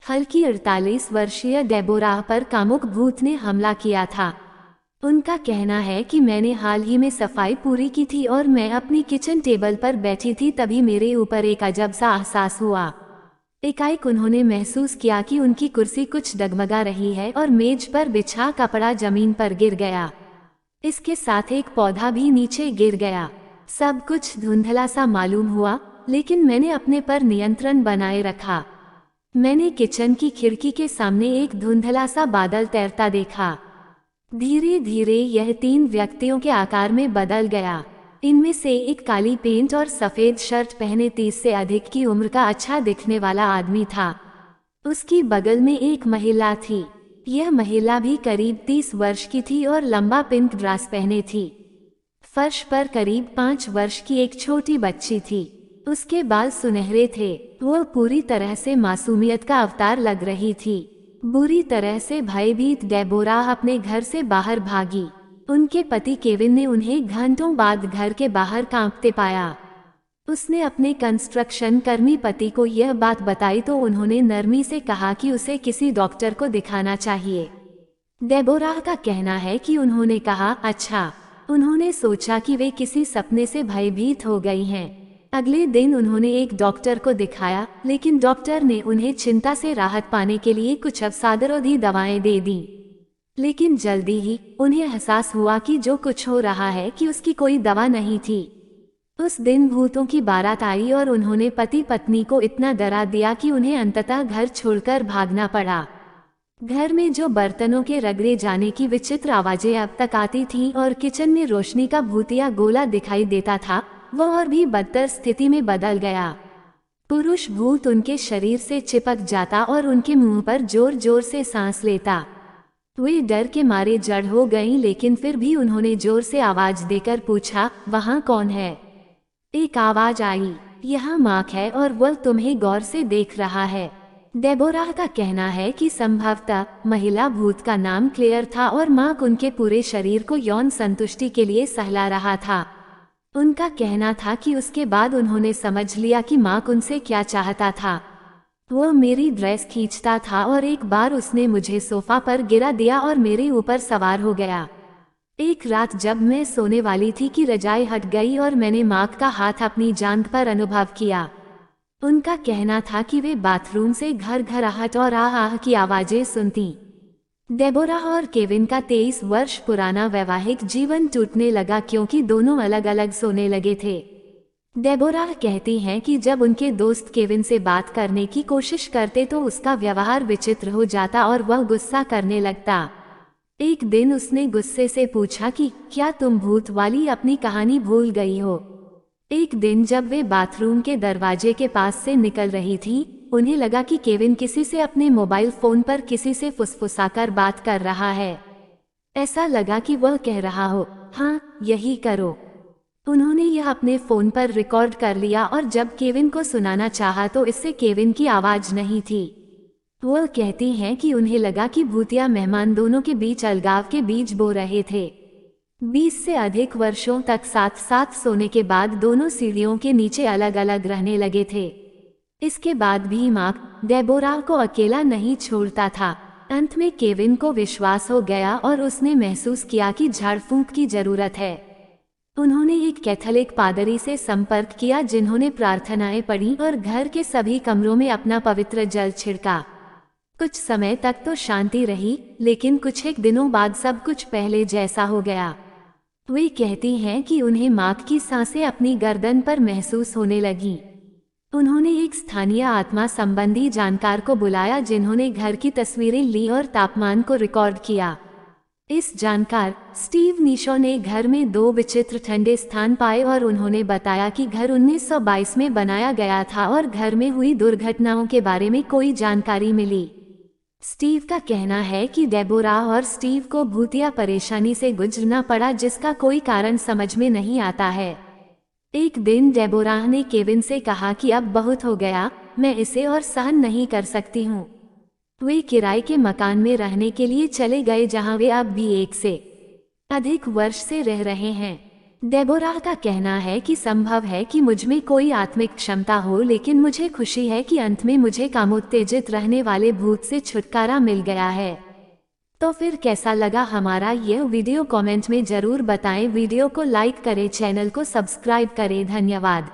हल की 48 वर्षीय डेबोरा पर कामुक भूत ने हमला किया था। उनका कहना है कि मैंने हाल ही में सफाई पूरी की थी और मैं अपनी किचन टेबल पर बैठी थी, तभी मेरे ऊपर एक अजब सा एहसास हुआ। एकाएक उन्होंने महसूस किया कि उनकी कुर्सी कुछ डगमगा रही है और मेज पर बिछा कपड़ा जमीन पर गिर गया। इसके साथ एक पौधा भी नीचे गिर गया। सब कुछ धुंधला सा मालूम हुआ, लेकिन मैंने अपने पर नियंत्रण बनाए रखा। मैंने किचन की खिड़की के सामने एक धुंधला सा बादल तैरता देखा। धीरे धीरे यह 3 व्यक्तियों के आकार में बदल गया। इनमें से एक काली पेंट और सफेद शर्ट पहने 30 से अधिक की उम्र का अच्छा दिखने वाला आदमी था। उसकी बगल में एक महिला थी। यह महिला भी करीब 30 वर्ष की थी और लंबा पिंक ड्रेस पहने थी। फर्श पर करीब 5 वर्ष की एक छोटी बच्ची थी। उसके बाल सुनहरे थे। वह पूरी तरह से मासूमियत का अवतार लग रही थी। बुरी तरह से भयभीत डेबोरा अपने घर से बाहर भागी। उनके पति केविन ने उन्हें घंटों बाद घर के बाहर कांपते पाया। उसने अपने कंस्ट्रक्शन कर्मी पति को यह बात बताई तो उन्होंने नरमी से कहा कि उसे किसी डॉक्टर को दिखाना चाहिए। डेबोरा का कहना है कि उन्होंने कहा, अच्छा। उन्होंने सोचा कि वे किसी सपने से भयभीत हो गई हैं। अगले दिन उन्होंने एक डॉक्टर को दिखाया, लेकिन डॉक्टर ने उन्हें चिंता से राहत पाने के लिए कुछ अवसादरोधी दवाएं दे दी। लेकिन जल्दी ही उन्हें एहसास हुआ कि जो कुछ हो रहा है कि उसकी कोई दवा नहीं थी। उस दिन भूतों की बारात आई और उन्होंने पति पत्नी को इतना डरा दिया कि उन्हें अंततः घर छोड़कर भागना पड़ा। घर में जो बर्तनों के रगड़े जाने की विचित्र आवाजें अब तक आती थीं और किचन में रोशनी का भूतिया गोला दिखाई देता था, वह और भी बदतर स्थिति में बदल गया। पुरुष भूत उनके शरीर से चिपक जाता और उनके मुंह पर जोर जोर से सांस लेता। वे डर के मारे जड़ हो गईं, लेकिन फिर भी उन्होंने जोर से आवाज देकर पूछा, वहाँ कौन है? एक आवाज आई, यहाँ मार्क है और वह तुम्हें गौर से देख रहा है। डेबोरा का कहना है कि संभवतः महिला भूत का नाम क्लेयर था और मार्क उनके पूरे शरीर को यौन संतुष्टि के लिए सहला रहा था। उनका कहना था कि उसके बाद उन्होंने समझ लिया कि मार्क उनसे क्या चाहता था। वह मेरी ड्रेस खींचता था और एक बार उसने मुझे सोफा पर गिरा दिया और मेरे ऊपर सवार हो गया। एक रात जब मैं सोने वाली थी कि रजाई हट गई और मैंने मार्क का हाथ अपनी जांघ पर अनुभव किया। उनका कहना था कि वे बाथरूम से घर घराहट और आह आह की आवाजें सुनती। डेबोरा और केविन का 23 वर्ष पुराना वैवाहिक जीवन टूटने लगा क्योंकि दोनों अलग अलग सोने लगे थे। डेबोरा कहती हैं कि जब उनके दोस्त केविन से बात करने की कोशिश करते तो उसका व्यवहार विचित्र हो जाता और वह गुस्सा करने लगता। एक दिन उसने गुस्से से पूछा कि क्या तुम भूत वाली अपनी कहानी भूल गई हो? एक दिन जब वे बाथरूम के दरवाजे के पास से निकल रही थी, उन्हें लगा कि केविन किसी से अपने मोबाइल फोन पर किसी से फुसफुसाकर बात कर रहा है। ऐसा लगा कि वह कह रहा हो, हाँ यही करो। उन्होंने यह अपने फोन पर रिकॉर्ड कर लिया और जब केविन को सुनाना चाहा तो इससे केविन की आवाज नहीं थी। वह कहती हैं कि उन्हें लगा कि भूतिया मेहमान दोनों के बीच अलगाव के बीज बो रहे थे। 20 से अधिक वर्षों तक साथ साथ सोने के बाद दोनों सीढ़ियों के नीचे अलग अलग रहने लगे थे। इसके बाद भी मार्क डेबोरा को अकेला नहीं छोड़ता था। अंत में केविन को विश्वास हो गया और उसने महसूस किया कि झाड़ फूंक की जरूरत है। उन्होंने एक कैथोलिक पादरी से संपर्क किया जिन्होंने प्रार्थनाएं पढ़ी और घर के सभी कमरों में अपना पवित्र जल छिड़का। कुछ समय तक तो शांति रही, लेकिन कुछ एक दिनों बाद सब कुछ पहले जैसा हो गया। वे कहती हैं कि उन्हें मार्क की सांसें अपनी गर्दन पर महसूस होने लगी। उन्होंने एक स्थानीय आत्मा संबंधी जानकार को बुलाया जिन्होंने घर की तस्वीरें ली और तापमान को रिकॉर्ड किया। इस जानकार स्टीव नीशो ने घर में 2 विचित्र ठंडे स्थान पाए और उन्होंने बताया कि घर 1922 में बनाया गया था और घर में हुई दुर्घटनाओं के बारे में कोई जानकारी मिली। स्टीव का कहना है कि डेबोरा और स्टीव को भूतिया परेशानी से गुजरना पड़ा जिसका कोई कारण समझ में नहीं आता है। एक दिन डेबोरा ने केविन से कहा कि अब बहुत हो गया, मैं इसे और सहन नहीं कर सकती हूँ। वे किराए के मकान में रहने के लिए चले गए जहां वे अब भी 1 से अधिक वर्ष से रह रहे हैं। डेबोरा का कहना है कि संभव है कि मुझ में कोई आत्मिक क्षमता हो, लेकिन मुझे खुशी है कि अंत में मुझे कामोत्तेजित रहने वाले भूत से छुटकारा मिल गया है। तो फिर कैसा लगा हमारा यह वीडियो, कमेंट में जरूर बताएं। वीडियो को लाइक करें, चैनल को सब्सक्राइब करें। धन्यवाद।